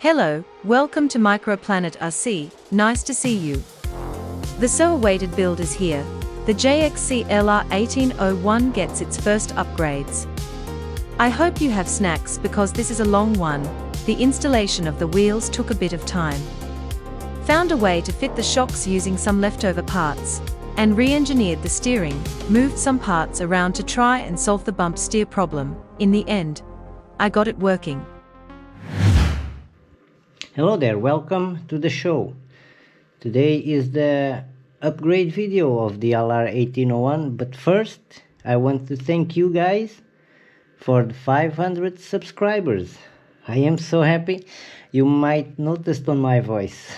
Hello, welcome to Microplanet RC, nice to see you. The so-awaited build is here. The JXC LR1801 gets its first upgrades. I hope you have snacks because this is a long one. The installation of the wheels took a bit of time. Found a way to fit the shocks using some leftover parts, and re-engineered the steering, moved some parts around to try and solve the bump steer problem. In the end, I got it working. Hello there, welcome to the show. Today is the upgrade video of the LR1801, but first I want to thank you guys for the 500 subscribers. I am so happy. You might notice on my voice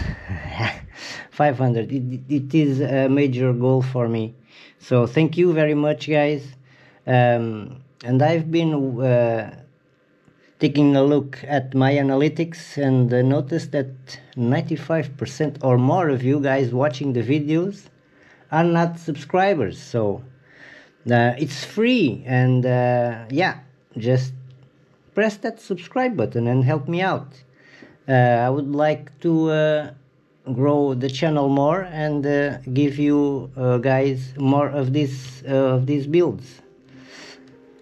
500, it is a major goal for me, so thank you very much guys. And I've been taking a look at my analytics and noticed that 95% or more of you guys watching the videos are not subscribers. So it's free, and yeah, just press that subscribe button and help me out. I would like to grow the channel more and give you guys more of these builds.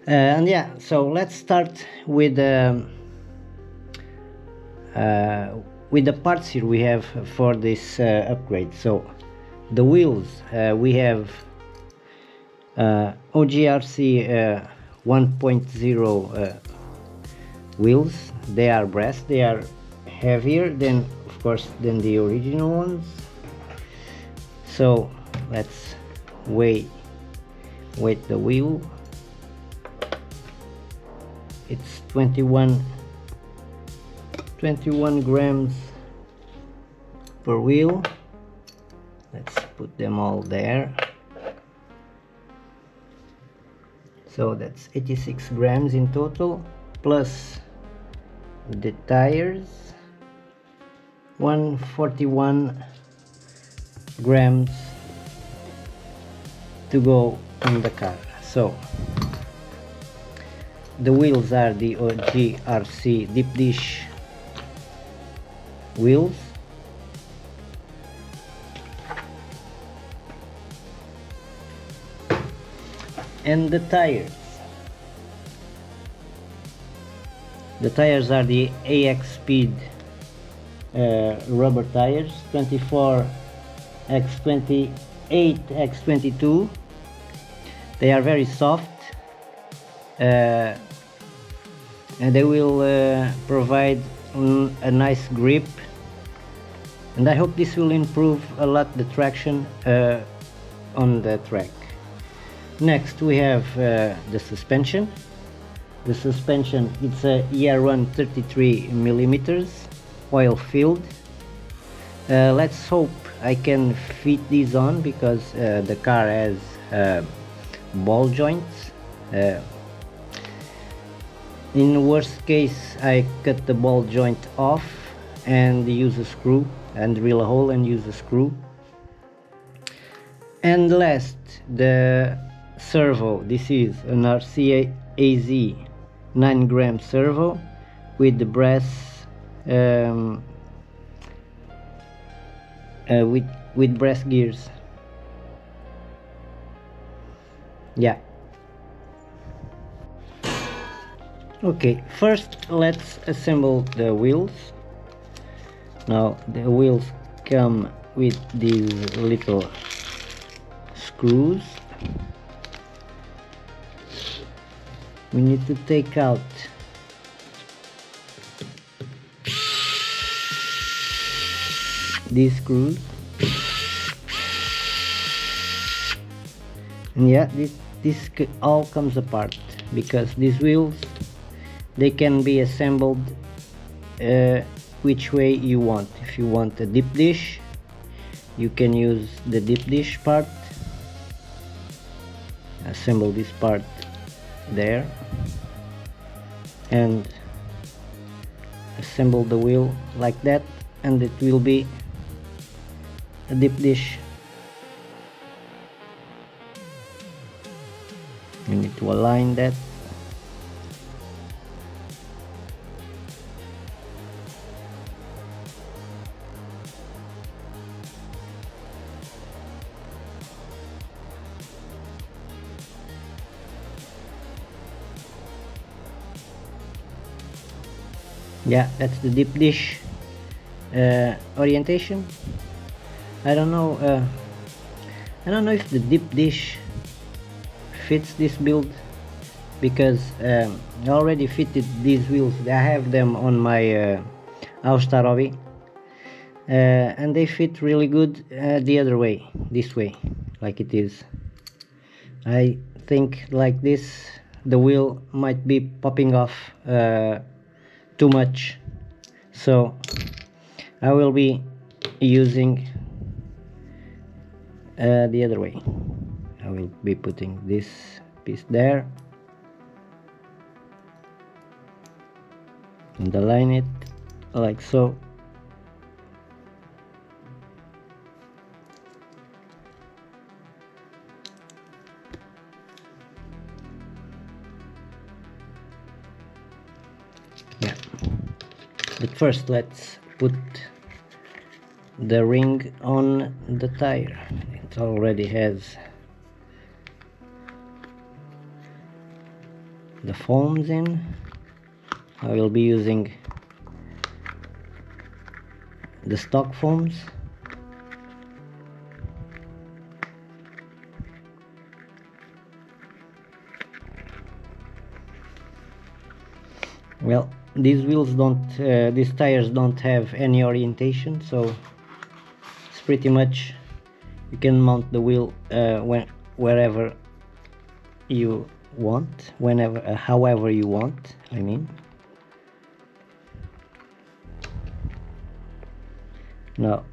And yeah, so let's start with the parts here we have for this upgrade. So the wheels, we have OGRC 1.0 wheels. They are brass. They are heavier than, of course, than the original ones. So let's weigh the wheel. It's 21 grams per wheel. Let's put them all there. So that's 86 grams in total, plus the tires, 141 grams to go in the car. So the wheels are the OGRC deep dish wheels. And the tires are the AX Speed rubber tires, 24x28 x22. They are very soft, and they will provide a nice grip, and I hope this will improve a lot the traction on the track. Next we have the suspension. The suspension, it's a ER1 33 millimeters oil filled. Let's hope I can fit these on, because the car has ball joints. In worst case, I cut the ball joint off and use a screw, and drill a hole and use a screw. And last, the servo. This is an RCA AZ 9 gram servo with the brass with brass gears. Yeah. Okay, first let's assemble the wheels. Now the wheels come with these little screws. We need to take out these screws, and yeah, this all comes apart, because these wheels, they can be assembled which way you want. If you want a deep dish, you can use the deep dish part, assemble this part there, and assemble the wheel like that, and it will be a deep dish. You need to align that. Yeah, that's the deep dish orientation. I don't know if the deep dish fits this build, because I already fitted these wheels. I have them on my All-Star Hobby, and they fit really good the other way, this way, like it is. I think like this the wheel might be popping off too much, so I will be using the other way. I will be putting this piece there and align it like so. Yeah, but first let's put the ring on the tire. It already has the foams in. I will be using the stock foams. Well, these tires don't have any orientation, so it's pretty much you can mount the wheel wherever you want, whenever, however you want, I mean. Now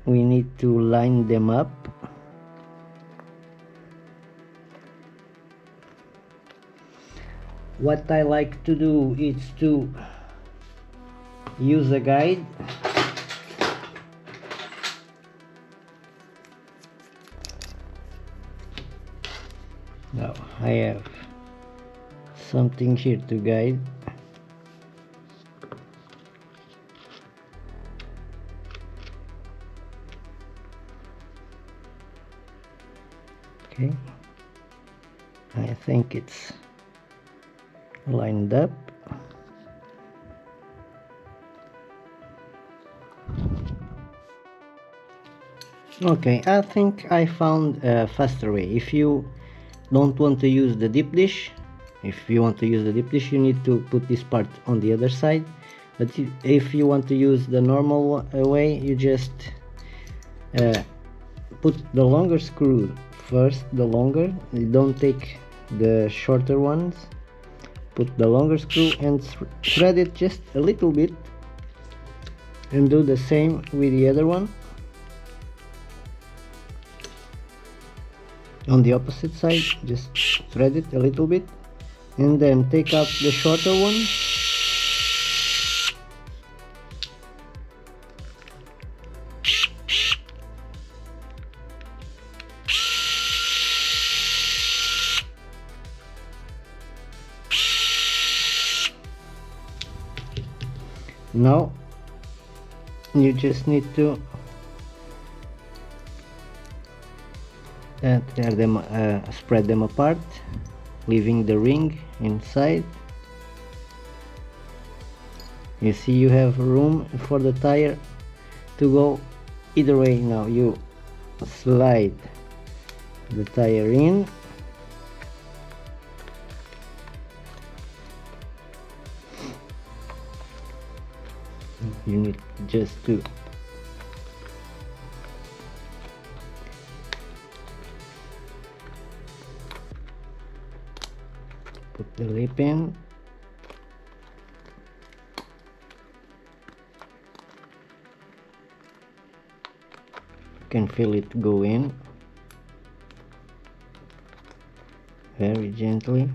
we need to line them up. What I like to do is to use a guide. Now I have something here to guide. Okay, I think it's lined up. Okay, I think I found a faster way. If you don't want to use the deep dish, you need to put this part on the other side. But if you want to use the normal way, you just put the longer screw first, you don't take the shorter ones. Put the longer screw and thread it just a little bit, and do the same with the other one on the opposite side. Just thread it a little bit and then take out the shorter one. Now you just need to spread them apart, leaving the ring inside. You see you have room for the tire to go either way. Now you slide the tire in, you need just to put the lip in. You can feel it go in very gently.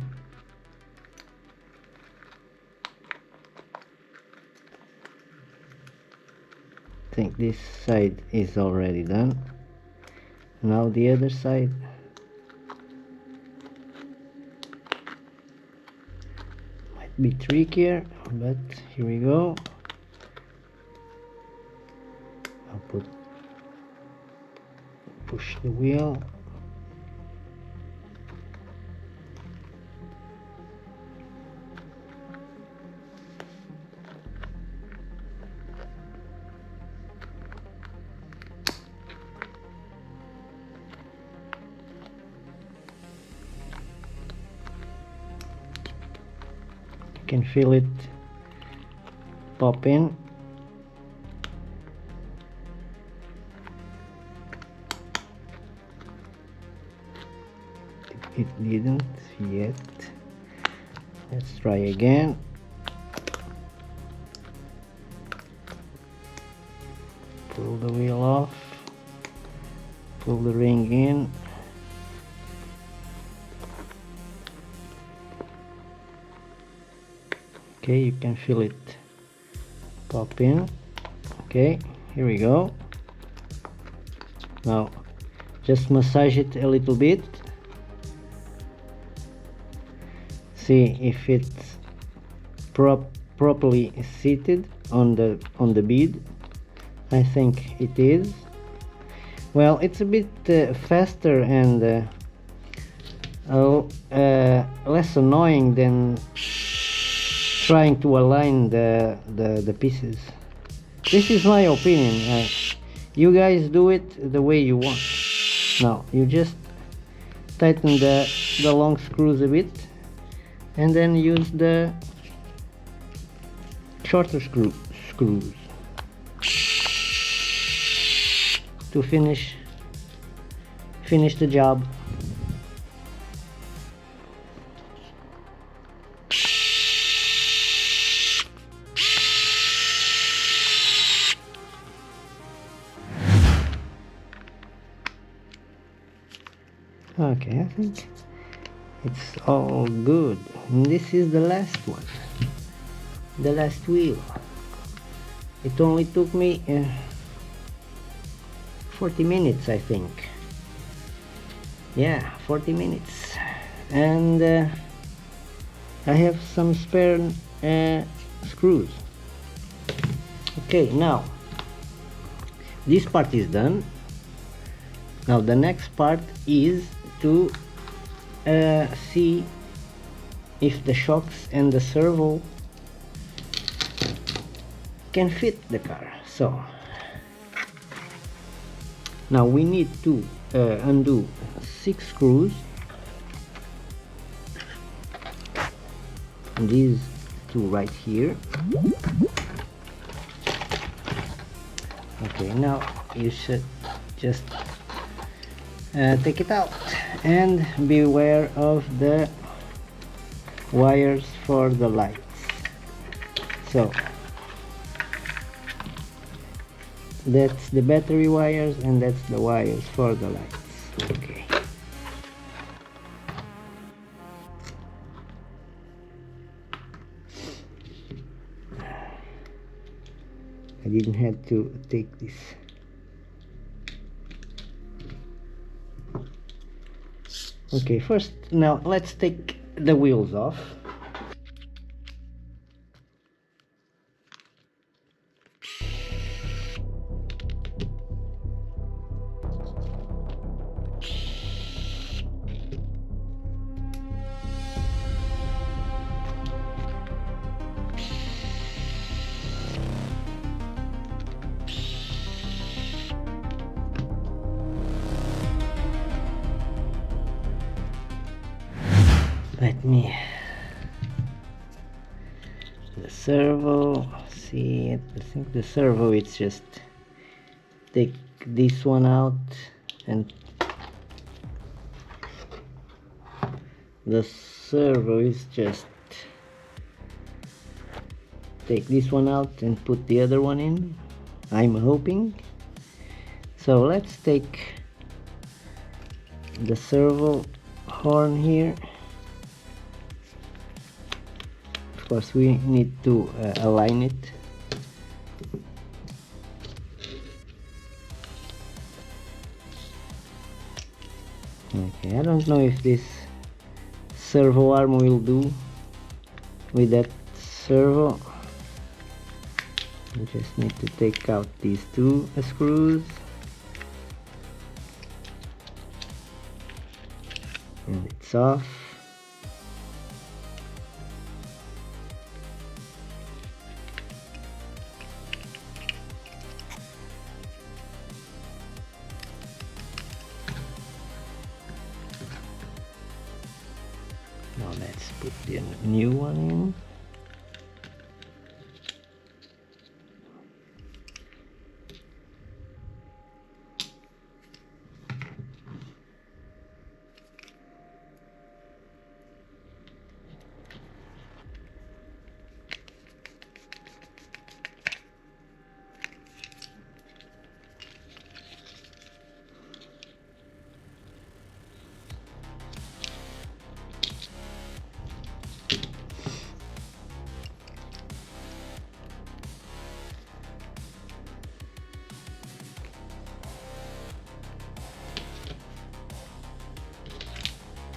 I think this side is already done. Now the other side. Might be trickier, but here we go. I'll push the wheel. can feel it pop in. It didn't yet. Let's try again. Pull the wheel off, pull the ring in. Okay, you can feel it pop in. Okay, here we go. Now just massage it a little bit. See if it's properly seated on the bead. I think it is. Well, it's a bit faster and less annoying than trying to align the pieces. This is my opinion. You guys do it the way you want. Now you just tighten the long screws a bit and then use the shorter screws to finish the job. Okay, I think it's all good. And this is the last one, the last wheel. It only took me 40 minutes, I think. Yeah, 40 minutes. And I have some spare screws. Okay, now this part is done. Now the next part is to see if the shocks and the servo can fit the car. So now we need to undo 6 screws. And these 2 right here. Okay, now you should just take it out and beware of the wires for the lights. So that's the battery wires and that's the wires for the lights. Okay. I didn't have to take this. Okay, first, now let's take the wheels off. Let me the servo, see it. I think the servo, it's just take this one out and the servo is just take this one out and put the other one in, I'm hoping. So let's take the servo horn here. Of course we need to align it. Okay, I don't know if this servo arm will do with that servo. I just need to take out these 2 screws. And it's off. Now let's put the new one in.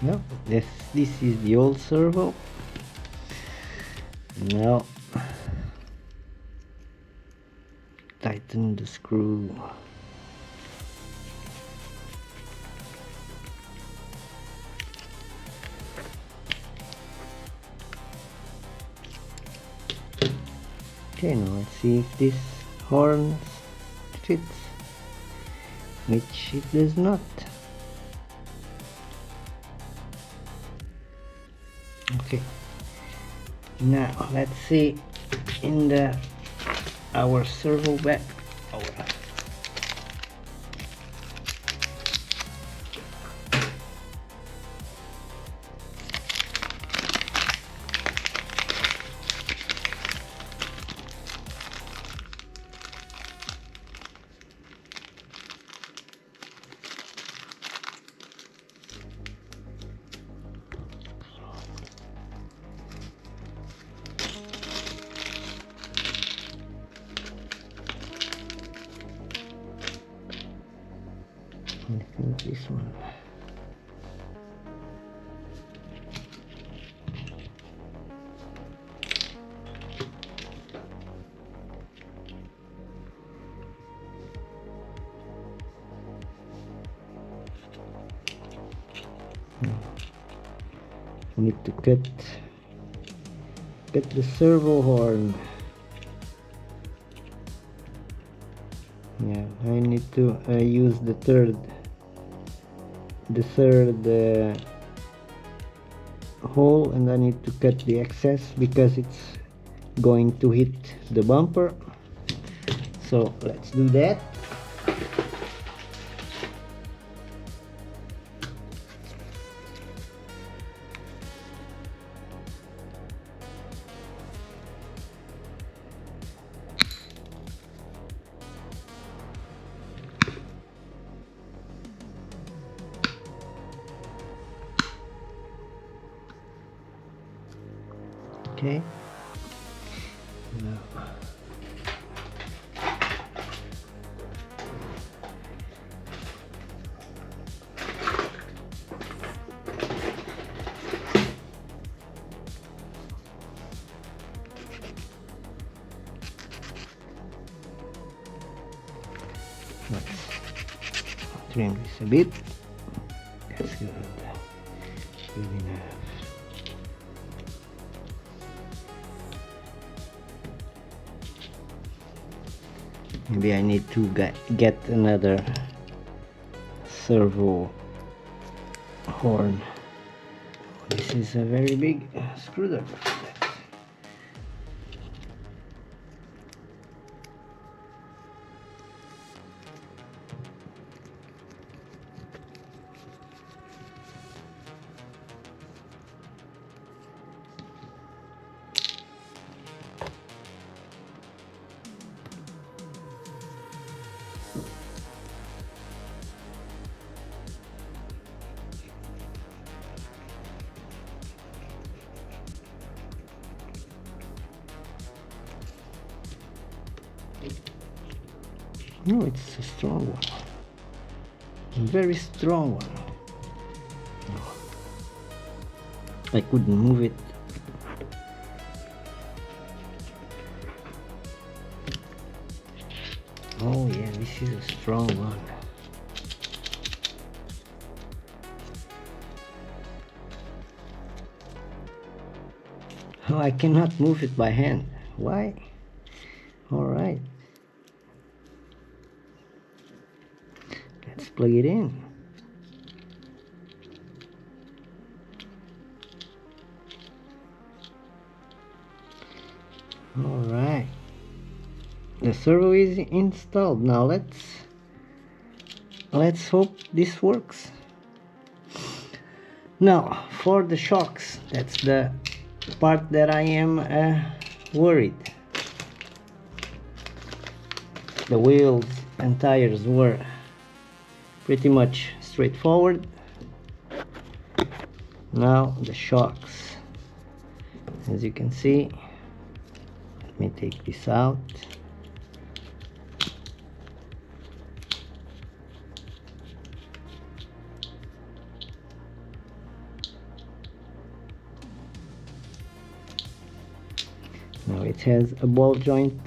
No, this is the old servo. Now tighten the screw. Okay, now let's see if this horn fits, which it does not. Okay, now let's see in the our servo back. I think this one. I need to cut the servo horn. Yeah, I need to use the third hole, and I need to cut the excess because it's going to hit the bumper. So let's do that. Okay. Now, let's trim this a bit. That's good. Good enough. Maybe I need to get another servo horn. This is a very big screwdriver. No, it's a strong one. A very strong one. I couldn't move it. Oh yeah, this is a strong one. Oh, I cannot move it by hand. Why? All right. Let's plug it in. All right. The servo is installed. Now let's hope this works. Now for the shocks, that's the part that I am worried. The wheels and tires were pretty much straightforward. Now the shocks, as you can see. Let me take this out. it has a ball joint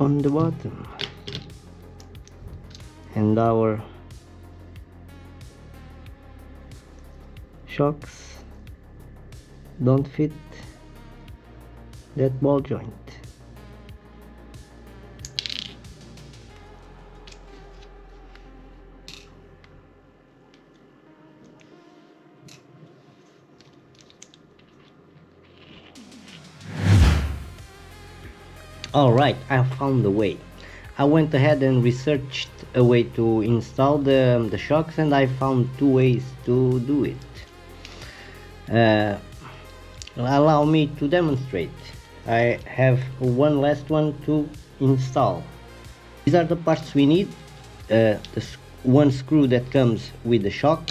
on the bottom, and our shocks don't fit that ball joint. Alright, I found the way. I went ahead and researched a way to install the shocks, and I found two ways to do it. Allow me to demonstrate. I have one last one to install. These are the parts we need. One screw that comes with the shock,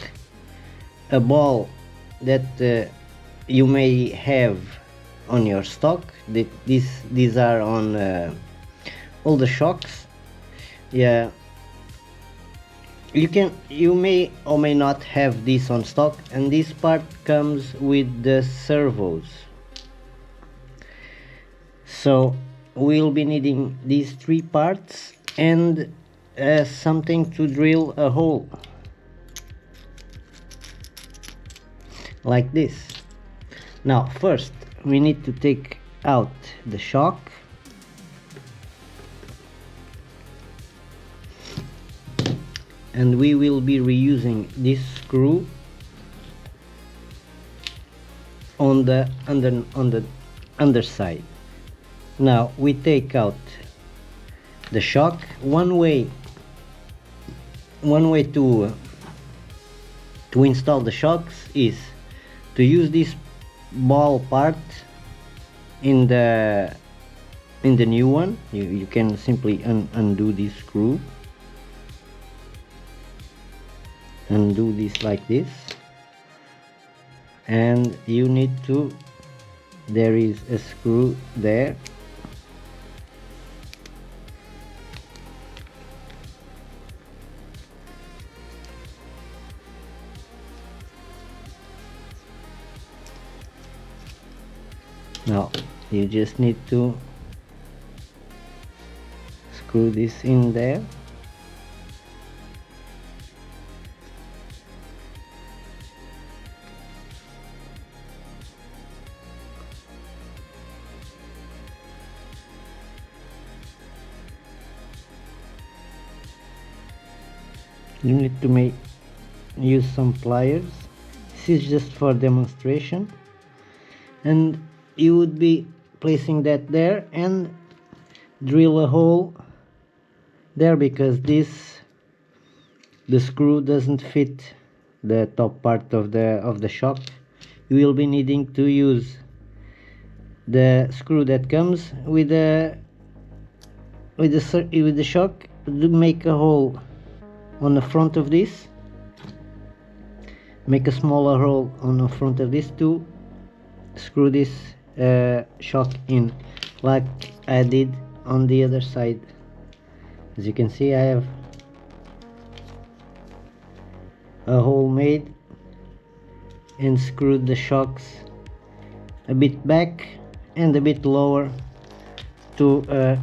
a ball that you may have on your stock. These are on all the shocks. Yeah, you may or may not have this on stock, and this part comes with the servos. So we'll be needing these three parts and something to drill a hole like this. Now first we need to take out the shock, and we will be reusing this screw on the underside. Now we take out the shock. One way to install the shocks is to use this ball part in the new one. You can simply undo this screw, undo this like this, and you need to, there is a screw there. Now you just need to screw this in there. You need to use some pliers. This is just for demonstration, and you would be placing that there and drill a hole there, because the screw doesn't fit the top part of the shock. You will be needing to use the screw that comes with the shock to make a hole on the front of this. Make a smaller hole on the front of this to screw this shock in, like I did on the other side. As you can see, I have a hole made and screwed the shocks a bit back and a bit lower to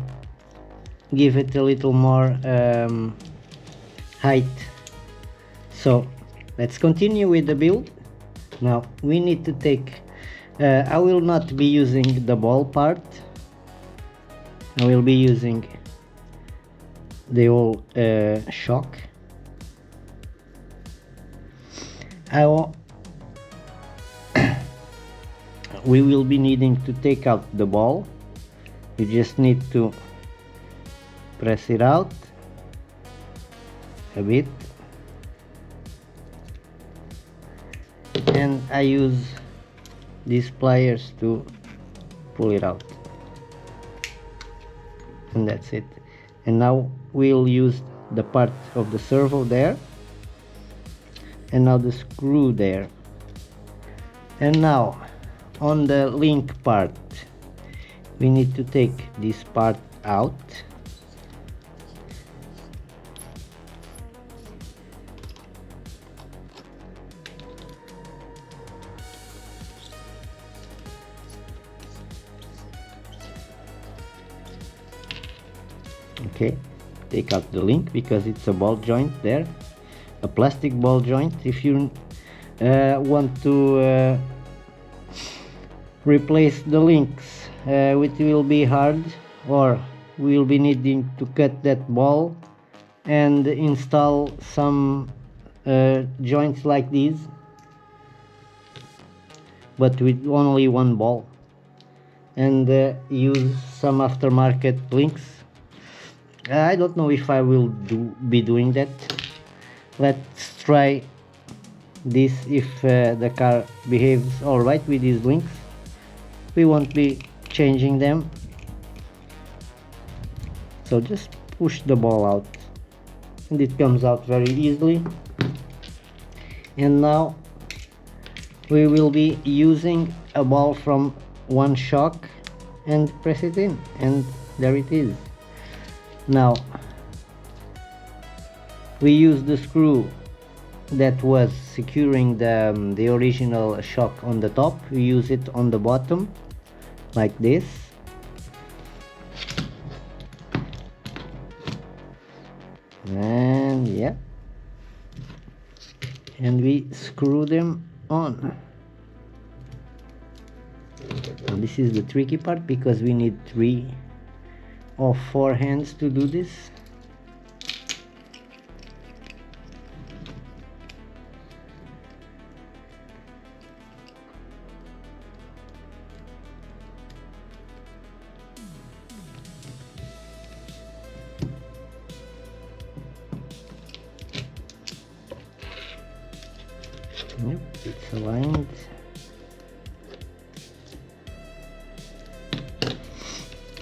give it a little more height. So let's continue with the build. Now we need to take I will not be using the ball part. I will be using the whole shock. We will be needing to take out the ball. You just need to press it out a bit, and I use these pliers to pull it out, and that's it. And now we'll use the part of the servo there, and now the screw there, and now on the link part we need to take this part out. Okay, take out the link because it's a ball joint there, a plastic ball joint. If you want to replace the links, it will be hard, or we'll be needing to cut that ball and install some joints like these, but with only one ball, and use some aftermarket links. I don't know if I will be doing that. Let's try this. If the car behaves alright with these links, we won't be changing them. So just push the ball out and it comes out very easily. And now we will be using a ball from one shock and press it in, and there it is. Now we use the screw that was securing the original shock on the top. We use it on the bottom like this, and yeah, and we screw them on. And this is the tricky part because we need 3 or 4 hands to do this. Yep, it's aligned.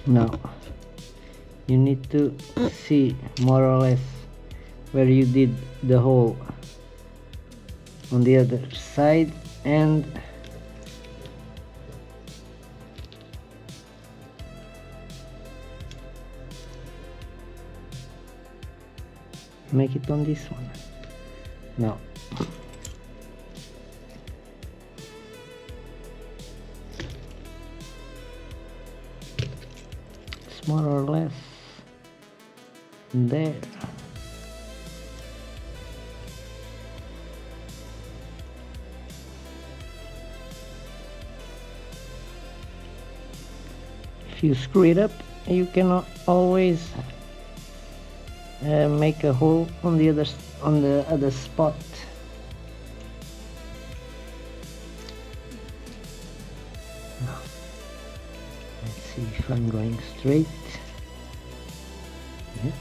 Now you need to see more or less where you did the hole on the other side, and make it on this one. Now it's more or less there. If you screw it up, you can always make a hole on the other spot. Now, let's see if I'm going straight. Yep.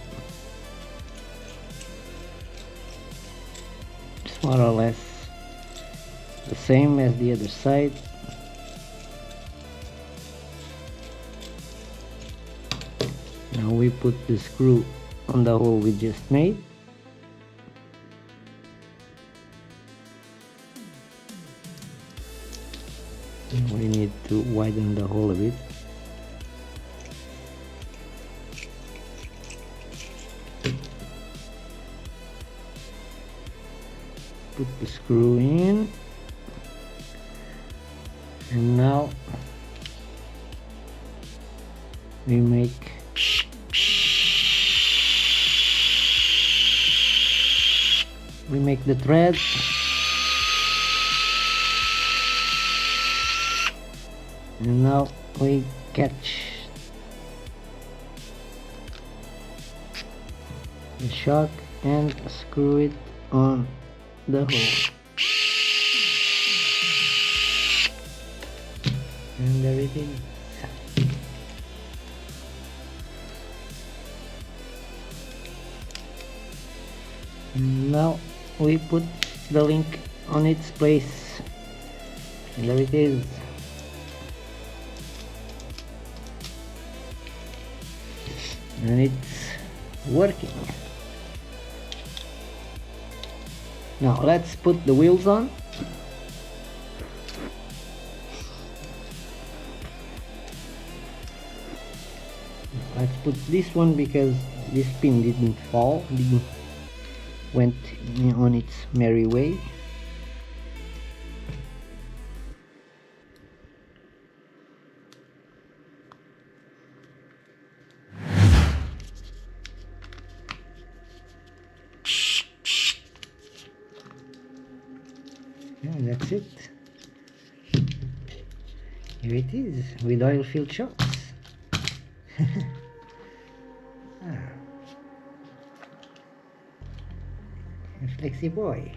It's more or less the same as the other side. Now we put the screw on the hole we just made. And we need to widen the hole a bit. Put the screw in, and now we make the thread, and now we catch the shock and screw it on the hole, and there it is. And now we put the link on its place, and there it is. And it's working. Now let's put the wheels on. Let's put this one because this pin didn't fall, went on its merry way. And that's it. Here it is, with oil-filled shocks. A flexi boy.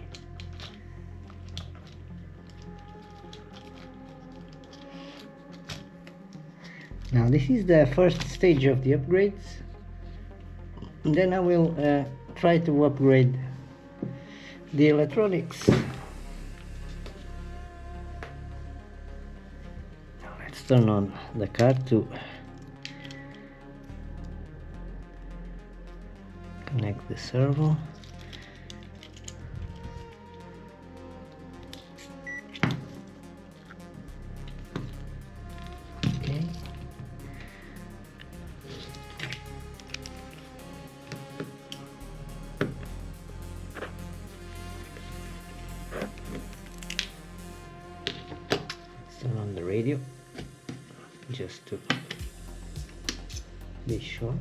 Now this is the first stage of the upgrades. And then I will try to upgrade the electronics. Now let's turn on the car to connect the servo. Okay. Let's turn on the radio just to be sure.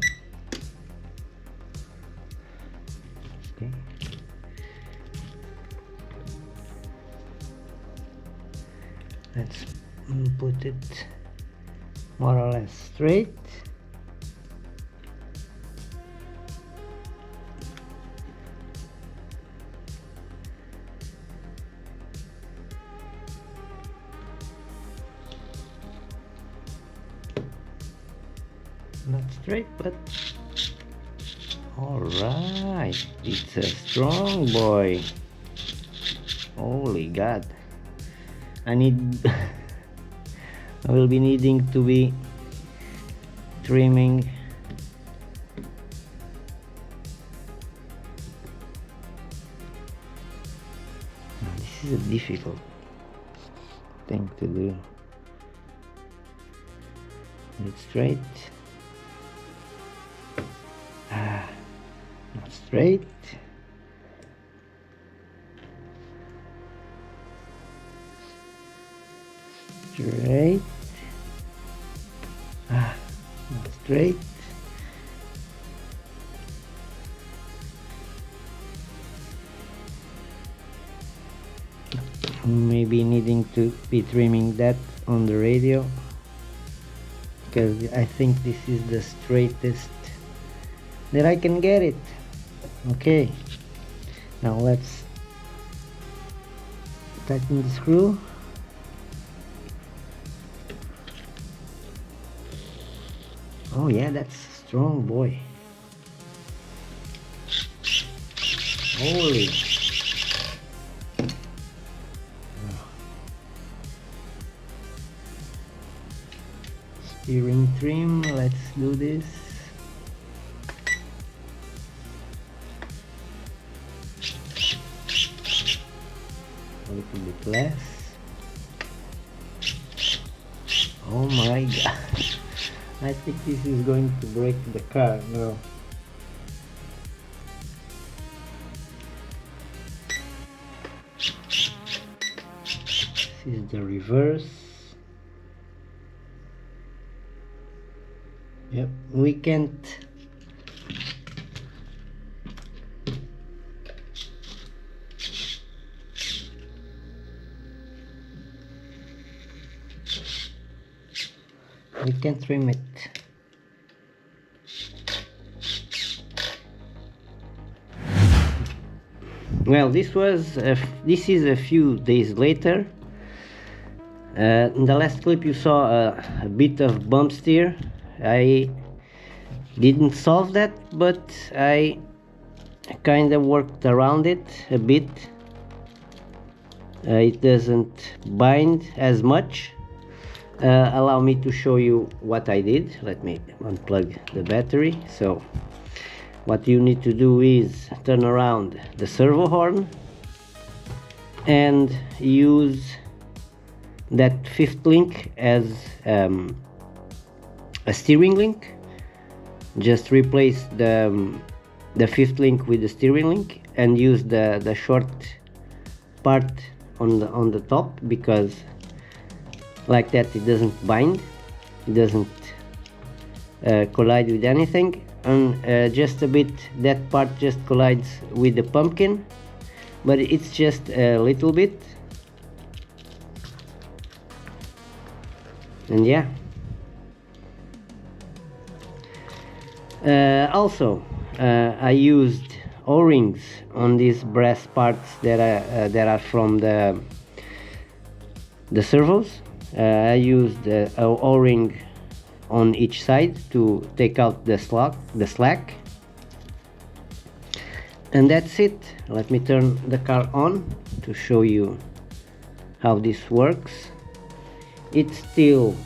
Okay. Let's put it more or less straight. Not straight, but all right. It's a strong boy. Holy God! I will be needing to be trimming this is a difficult thing to do. It's straight. Not straight. Straight. Not straight. Maybe needing to be trimming that on the radio, because I think this is the straightest that I can get it. Okay, now let's tighten the screw. Oh yeah, that's a strong boy. Holy. Steering trim, let's do this. A little bit less. Oh my God. I think this is going to break the car now. This is the reverse. Yep, we can't trim it. Well, this is a few days later. In the last clip you saw a bit of bump steer. I didn't solve that, but I kind of worked around it a bit. It doesn't bind as much. Allow me to show you what I did. Let me unplug the battery. So what you need to do is turn around the servo horn and use that fifth link as a steering link. Just replace the fifth link with the steering link and use the short part on the top, because like that it doesn't bind, it doesn't collide with anything, and just a bit, that part just collides with the pumpkin, but it's just a little bit. And yeah, also I used O-rings on these brass parts that are from the servos. I used a O-ring on each side to take out the slack. And that's it. Let me turn the car on to show you how this works. It still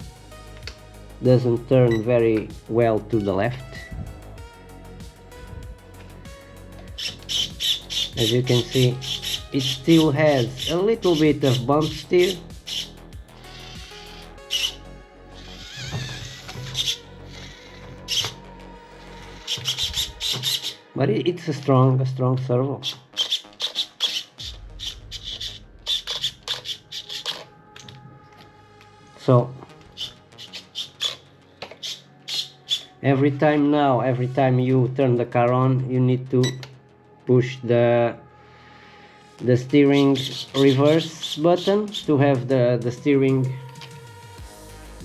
doesn't turn very well to the left. As you can see, it still has a little bit of bump steer. But it's a strong servo. So every time you turn the car on, you need to push the steering reverse button to have the steering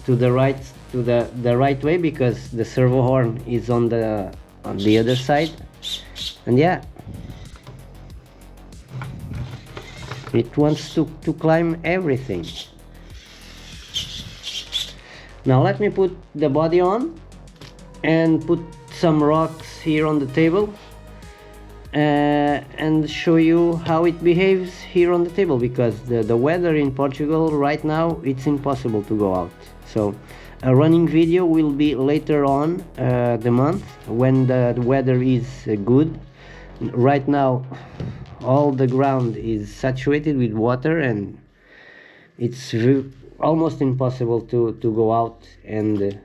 to the right way, because the servo horn is on the other side. And yeah, it wants to climb everything. Now let me put the body on and put some rocks here on the table and show you how it behaves here on the table, because the weather in Portugal right now, it's impossible to go out. So a running video will be later on the month when the weather is good. Right now all the ground is saturated with water and it's almost impossible to go out and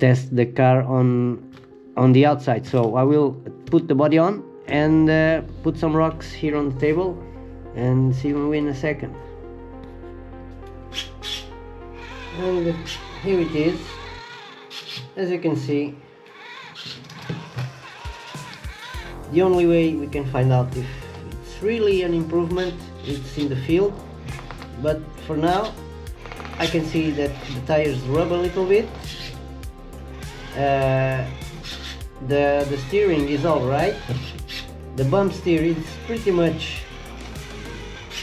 test the car on the outside. So I will put the body on and put some rocks here on the table and see you in a second. And here it is. As you can see, the only way we can find out if it's really an improvement, it's in the field. But for now, I can see that the tires rub a little bit. The steering is alright. The bump steer is pretty much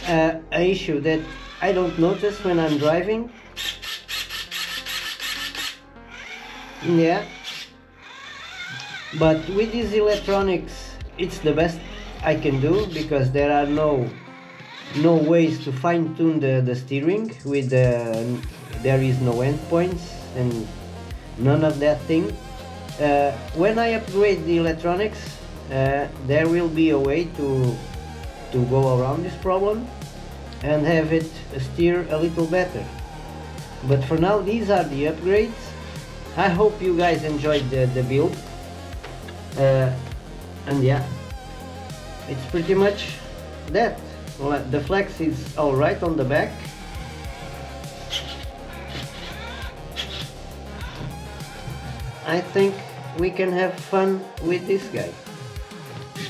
an issue that I don't notice when I'm driving. Yeah, but with these electronics, it's the best I can do, because there are no ways to fine-tune the steering with there is no endpoints and none of that thing. When I upgrade the electronics, there will be a way to go around this problem and have it steer a little better. But for now, these are the upgrades. I hope you guys enjoyed the build. And yeah, it's pretty much that. The flex is alright on the back. I think we can have fun with this guy.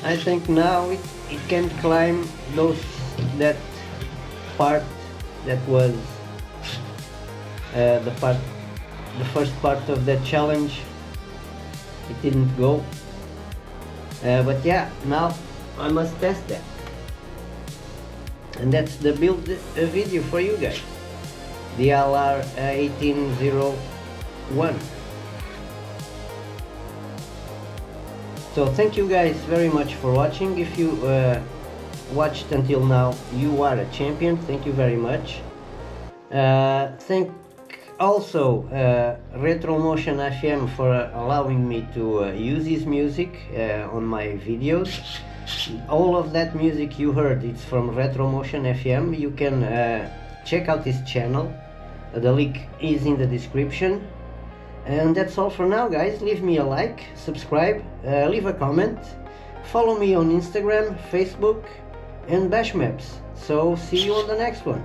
I think now it can climb that part that was the first part of that challenge. It didn't go. But yeah, now I must test that. And that's the build video for you guys. The LR 1801. So thank you guys very much for watching. If you watched until now, you are a champion. Thank you very much. Thank also Retro Motion FM for allowing me to use his music on my videos. All of that music you heard, it's from Retro Motion FM. You can check out his channel. The link is in the description. And that's all for now, guys. Leave me a like, subscribe, leave a comment, follow me on Instagram, Facebook and Bashmaps. So see you on the next one.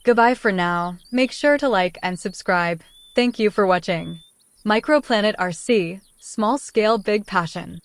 Goodbye for now. Make sure to like and subscribe. Thank you for watching. Microplanet RC, small scale, big passion.